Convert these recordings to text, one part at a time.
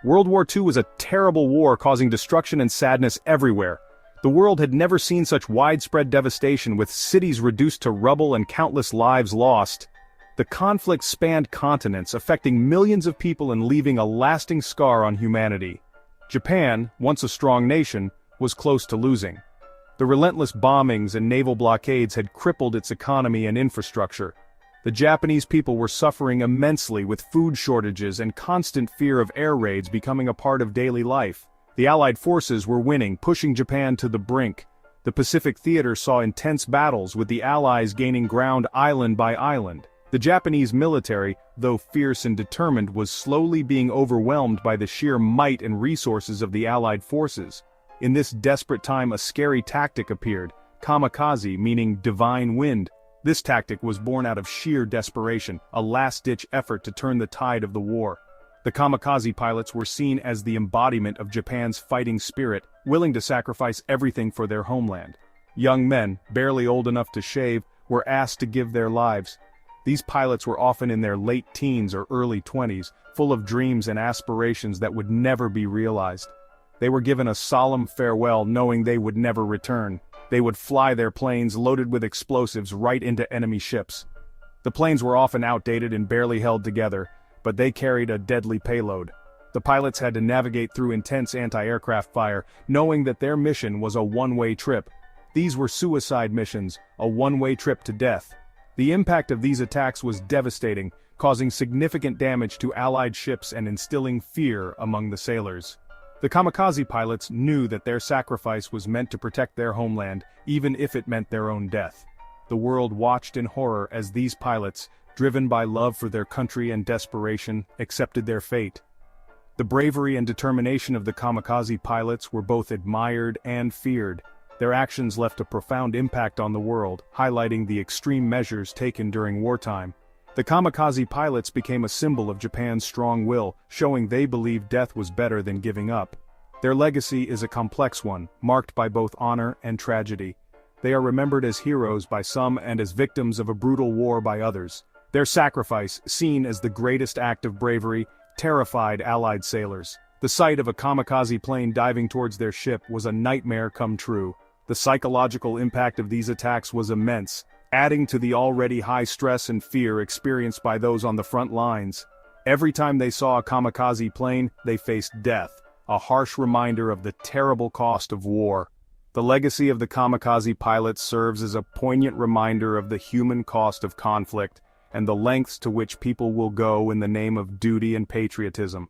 World War II was a terrible war causing destruction and sadness everywhere. The world had never seen such widespread devastation, with cities reduced to rubble and countless lives lost. The conflict spanned continents, affecting millions of people and leaving a lasting scar on humanity. Japan, once a strong nation, was close to losing. The relentless bombings and naval blockades had crippled its economy and infrastructure. The Japanese people were suffering immensely, with food shortages and constant fear of air raids becoming a part of daily life. The Allied forces were winning, pushing Japan to the brink. The Pacific theater saw intense battles, with the Allies gaining ground island by island. The Japanese military, though fierce and determined, was slowly being overwhelmed by the sheer might and resources of the Allied forces. In this desperate time, a scary tactic appeared: Kamikaze, meaning divine wind. This tactic was born out of sheer desperation, a last-ditch effort to turn the tide of the war. The Kamikaze pilots were seen as the embodiment of Japan's fighting spirit, willing to sacrifice everything for their homeland. Young men, barely old enough to shave, were asked to give their lives. These pilots were often in their late teens or early 20s, full of dreams and aspirations that would never be realized. They were given a solemn farewell, knowing they would never return. They would fly their planes loaded with explosives right into enemy ships. The planes were often outdated and barely held together, but they carried a deadly payload. The pilots had to navigate through intense anti-aircraft fire, knowing that their mission was a one-way trip. These were suicide missions, a one-way trip to death. The impact of these attacks was devastating, causing significant damage to Allied ships and instilling fear among the sailors. The Kamikaze pilots knew that their sacrifice was meant to protect their homeland, even if it meant their own death. The world watched in horror as these pilots, driven by love for their country and desperation, accepted their fate. The bravery and determination of the Kamikaze pilots were both admired and feared. Their actions left a profound impact on the world, highlighting the extreme measures taken during wartime. The Kamikaze pilots became a symbol of Japan's strong will, showing they believed death was better than giving up. Their legacy is a complex one, marked by both honor and tragedy. They are remembered as heroes by some and as victims of a brutal war by others. Their sacrifice, seen as the greatest act of bravery, terrified Allied sailors. The sight of a kamikaze plane diving towards their ship was a nightmare come true. The psychological impact of these attacks was immense, adding to the already high stress and fear experienced by those on the front lines. Every time they saw a kamikaze plane, they faced death, a harsh reminder of the terrible cost of war. The legacy of the kamikaze pilots serves as a poignant reminder of the human cost of conflict, and the lengths to which people will go in the name of duty and patriotism.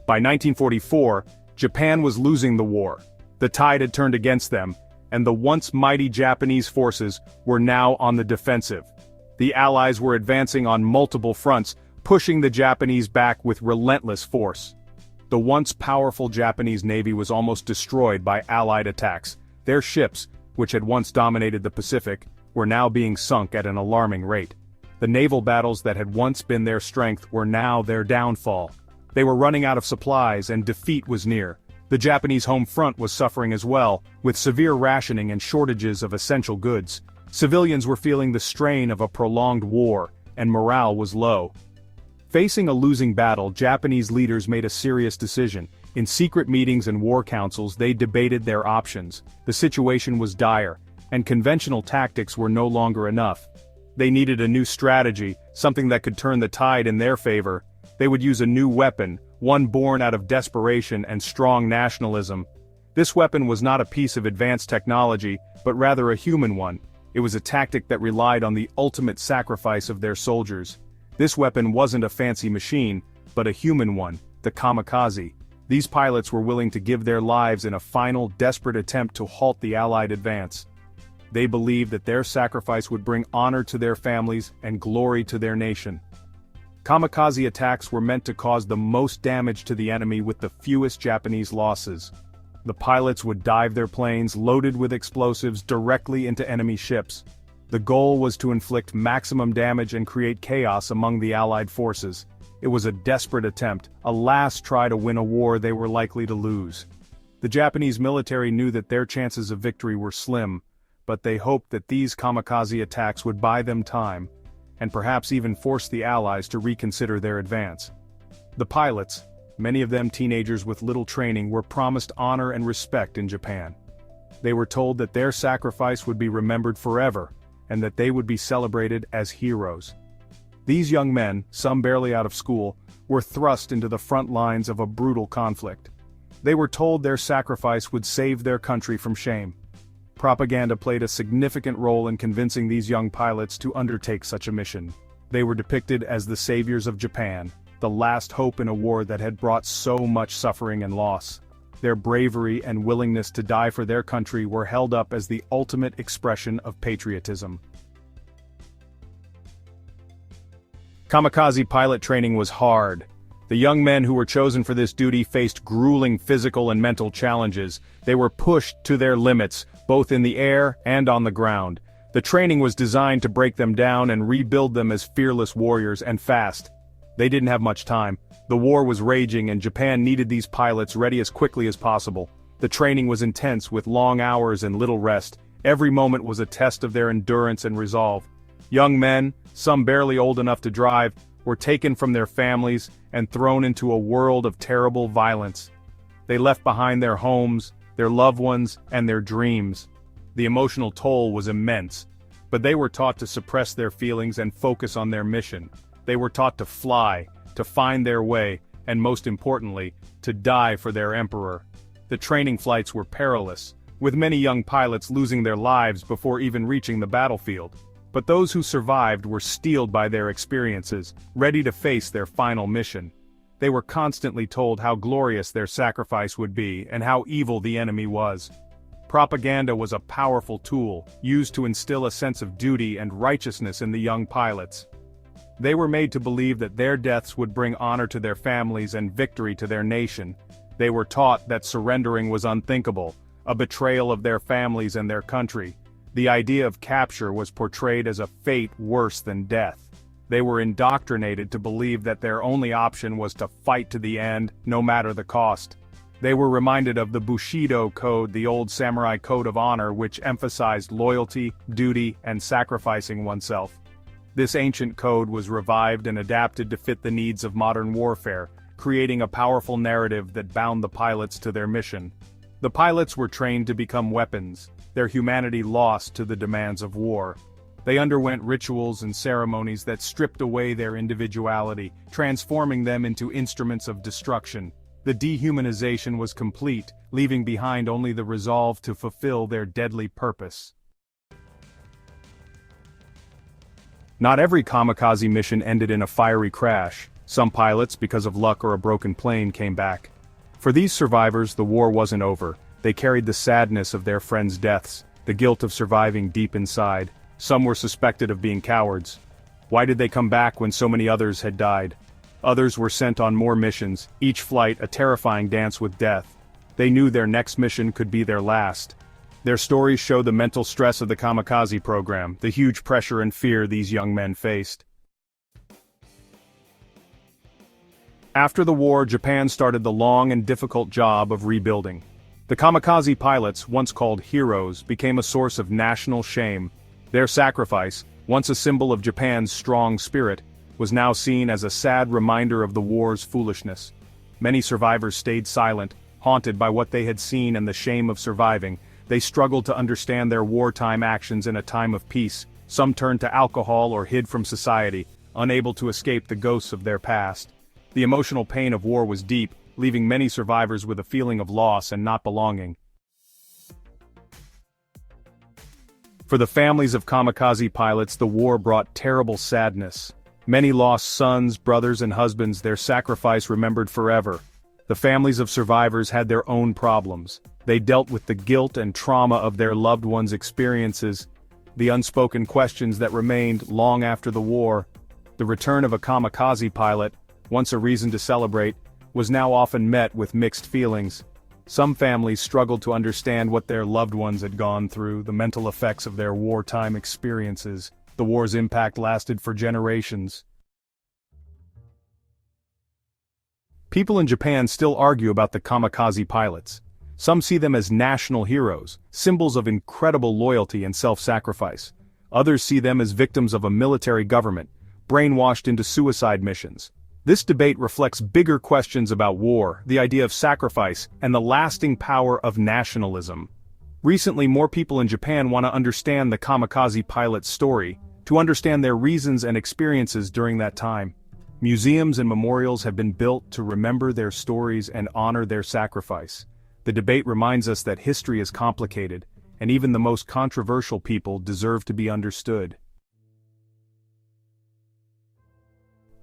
By 1944, Japan was losing the war. The tide had turned against them, and the once mighty Japanese forces were now on the defensive. The Allies were advancing on multiple fronts, pushing the Japanese back with relentless force. The once powerful Japanese navy was almost destroyed by Allied attacks. Their ships, which had once dominated the Pacific, were now being sunk at an alarming rate. The naval battles that had once been their strength were now their downfall. They were running out of supplies and defeat was near. The Japanese home front was suffering as well, with severe rationing and shortages of essential goods. Civilians were feeling the strain of a prolonged war, and morale was low. Facing a losing battle, Japanese leaders made a serious decision. In secret meetings and war councils, they debated their options. The situation was dire, and conventional tactics were no longer enough. They needed a new strategy, something that could turn the tide in their favor. They would use a new weapon, one born out of desperation and strong nationalism. This weapon was not a piece of advanced technology, but rather a human one. It was a tactic that relied on the ultimate sacrifice of their soldiers. This weapon wasn't a fancy machine, but a human one, the kamikaze. These pilots were willing to give their lives in a final, desperate attempt to halt the Allied advance. They believed that their sacrifice would bring honor to their families and glory to their nation. Kamikaze attacks were meant to cause the most damage to the enemy with the fewest Japanese losses. The pilots would dive their planes loaded with explosives directly into enemy ships. The goal was to inflict maximum damage and create chaos among the Allied forces. It was a desperate attempt, a last try to win a war they were likely to lose. The Japanese military knew that their chances of victory were slim, but they hoped that these kamikaze attacks would buy them time. and perhaps even forced the Allies to reconsider their advance. The pilots, many of them teenagers with little training, were promised honor and respect in Japan. They were told that their sacrifice would be remembered forever, and that they would be celebrated as heroes. These young men, some barely out of school, were thrust into the front lines of a brutal conflict. They were told their sacrifice would save their country from shame. Propaganda played a significant role in convincing these young pilots to undertake such a mission. They were depicted as the saviors of Japan, the last hope in a war that had brought so much suffering and loss. Their bravery and willingness to die for their country were held up as the ultimate expression of patriotism. Kamikaze pilot training was hard. The young men who were chosen for this duty faced grueling physical and mental challenges. They were pushed to their limits, both in the air and on the ground. The training was designed to break them down and rebuild them as fearless warriors, and fast. They didn't have much time. The war was raging and Japan needed these pilots ready as quickly as possible. The training was intense with long hours and little rest. Every moment was a test of their endurance and resolve. Young men, some barely old enough to drive, were taken from their families and thrown into a world of terrible violence. They left behind their homes, their loved ones, and their dreams. The emotional toll was immense, but they were taught to suppress their feelings and focus on their mission. They were taught to fly, to find their way, and most importantly, to die for their emperor. The training flights were perilous, with many young pilots losing their lives before even reaching the battlefield. But those who survived were steeled by their experiences, ready to face their final mission. They were constantly told how glorious their sacrifice would be and how evil the enemy was. Propaganda was a powerful tool, used to instill a sense of duty and righteousness in the young pilots. They were made to believe that their deaths would bring honor to their families and victory to their nation. They were taught that surrendering was unthinkable, a betrayal of their families and their country. The idea of capture was portrayed as a fate worse than death. They were indoctrinated to believe that their only option was to fight to the end, no matter the cost. They were reminded of the Bushido Code, the old samurai code of honor, which emphasized loyalty, duty, and sacrificing oneself. This ancient code was revived and adapted to fit the needs of modern warfare, creating a powerful narrative that bound the pilots to their mission. The pilots were trained to become weapons, their humanity lost to the demands of war. They underwent rituals and ceremonies that stripped away their individuality, transforming them into instruments of destruction. The dehumanization was complete, leaving behind only the resolve to fulfill their deadly purpose. Not every kamikaze mission ended in a fiery crash. Some pilots, because of luck or a broken plane, came back. For these survivors, the war wasn't over. They carried the sadness of their friends' deaths, the guilt of surviving deep inside. Some were suspected of being cowards. Why did they come back when so many others had died? Others were sent on more missions, each flight a terrifying dance with death. They knew their next mission could be their last. Their stories show the mental stress of the kamikaze program, the huge pressure and fear these young men faced. After the war, Japan started the long and difficult job of rebuilding. The kamikaze pilots, once called heroes, became a source of national shame. Their sacrifice, once a symbol of Japan's strong spirit, was now seen as a sad reminder of the war's foolishness. Many survivors stayed silent, haunted by what they had seen and the shame of surviving. They struggled to understand their wartime actions in a time of peace. Some turned to alcohol or hid from society, unable to escape the ghosts of their past. The emotional pain of war was deep, leaving many survivors with a feeling of loss and not belonging. For the families of kamikaze pilots, the war brought terrible sadness. Many lost sons, brothers, and husbands, their sacrifice remembered forever. The families of survivors had their own problems. They dealt with the guilt and trauma of their loved ones' experiences, the unspoken questions that remained long after the war. The return of a kamikaze pilot, once a reason to celebrate, was now often met with mixed feelings. Some families struggled to understand what their loved ones had gone through, the mental effects of their wartime experiences. The war's impact lasted for generations. People in Japan still argue about the kamikaze pilots. Some see them as national heroes, symbols of incredible loyalty and self-sacrifice. Others see them as victims of a military government, brainwashed into suicide missions. This debate reflects bigger questions about war, the idea of sacrifice, and the lasting power of nationalism. Recently, more people in Japan want to understand the Kamikaze pilot's story, to understand their reasons and experiences during that time. Museums and memorials have been built to remember their stories and honor their sacrifice. The debate reminds us that history is complicated, and even the most controversial people deserve to be understood.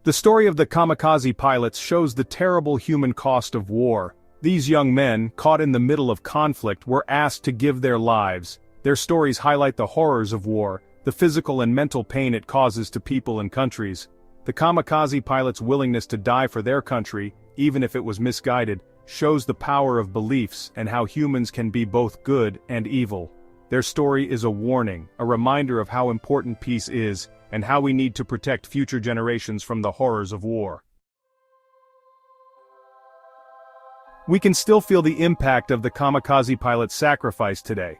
The story of the Kamikaze pilots shows the terrible human cost of war. These young men, caught in the middle of conflict, were asked to give their lives. Their stories highlight the horrors of war, the physical and mental pain it causes to people and countries. The Kamikaze pilots' willingness to die for their country, even if it was misguided, shows the power of beliefs and how humans can be both good and evil. Their story is a warning, a reminder of how important peace is, and how we need to protect future generations from the horrors of war. We can still feel the impact of the Kamikaze pilot's sacrifice today.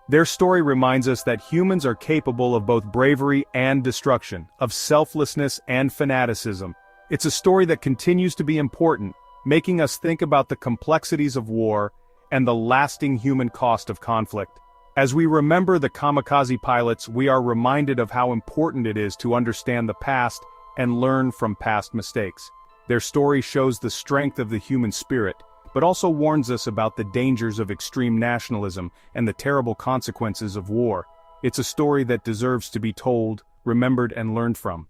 Their story reminds us that humans are capable of both bravery and destruction, of selflessness and fanaticism. It's a story that continues to be important, making us think about the complexities of war and the lasting human cost of conflict. As we remember the Kamikaze pilots, we are reminded of how important it is to understand the past and learn from past mistakes. Their story shows the strength of the human spirit, but also warns us about the dangers of extreme nationalism and the terrible consequences of war. It's a story that deserves to be told, remembered, and learned from.